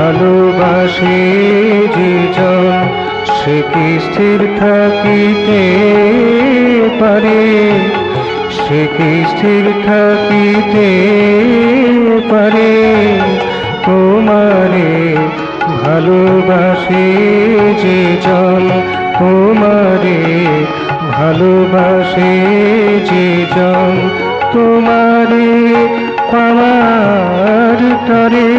ভালোবাসে যে জন সে কি স্থির থাকিতে পারে, সে কি স্থির থাকিতে পারে। তোমারে ভালোবাসে যে জন, তোমারে ভালোবাসে যে জন, তোমারে পাওয়ার তরে,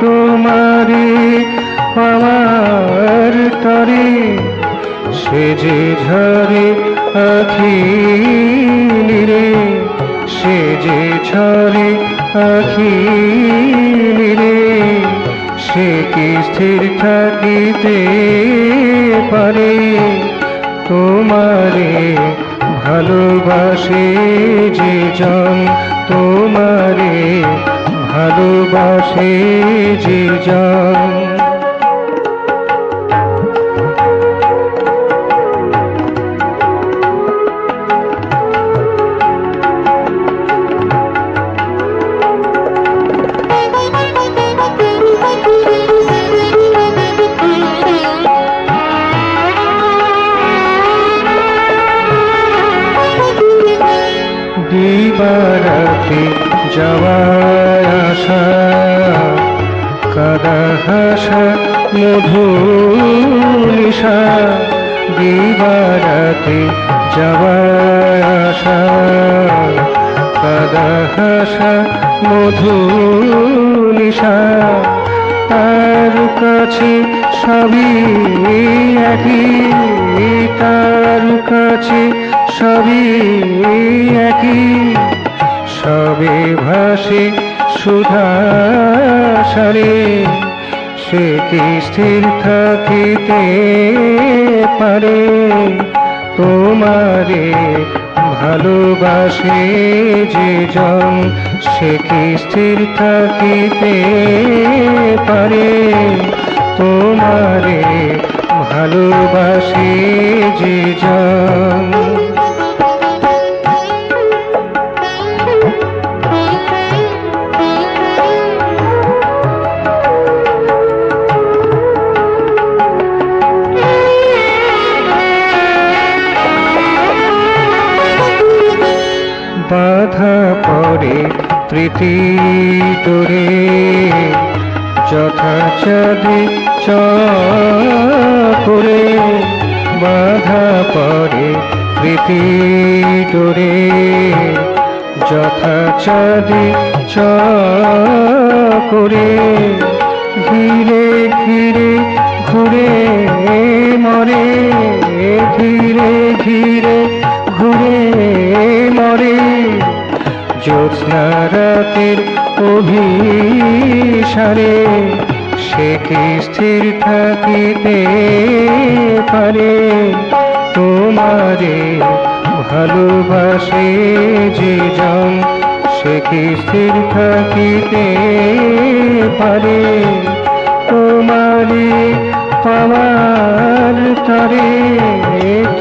তোমারে পাওয়ার তরে সে যে ঝরে আখি নিরে, সে যে ঝরে আখি নিরে, সে কি স্থির থাকিতে পারে। তোমারে ভালোবাসে যে জন, তোমারে ভালোবাসে যে জন। দিবারাতে যাওয়া আসা, কাদা হাসা মধুর নিশা, দিবারাতে যাওয়া আসা, কাদা হাসা মধুর নিশা, তার কাছে সবই একই, তার কাছে সবই একই, সবে ভাসে সুধা সারে, সে কি স্থির থাকিতে পারে। তোমারে ভালোবাসে যে জন, সে কি স্থির থাকিতে পারে। তোমারে ভালোবাসে যে জন। বাধা পড়ে প্রীতি তোরে, যথা চাঁদে চরে, বাধা পড়ে প্রীতি তোরে, যথা চাঁদে চরে, ধীরে ধীরে ঘুরে মরে, ধীরে ধীরে ঘুরে মরে, জ্যোৎস্না রাতের অভিসারে, সে কি স্থির থাকিতে পারে। তোমারে ভালোবাসে যে জন, সে কি স্থির থাকিতে পারে। তোমারে পাওয়ার তরে,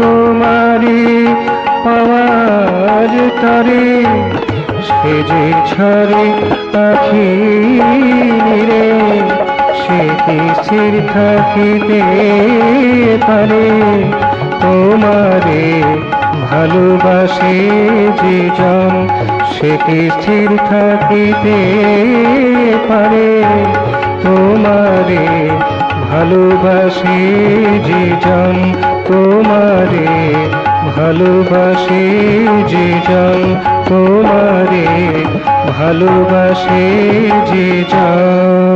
তোমারে পাওয়ার তরে সে যে ঝরে আখি নিরে, সে কি স্থির থাকিতে পারে। তোমারে ভালোবাসে যে জন, সে কি স্থির থাকিতে পারে। তোমারে ভালোবাসে যে জন, তোমারে ভালোবাসে যে জন, তোমারে ভালোবাসে যে জন।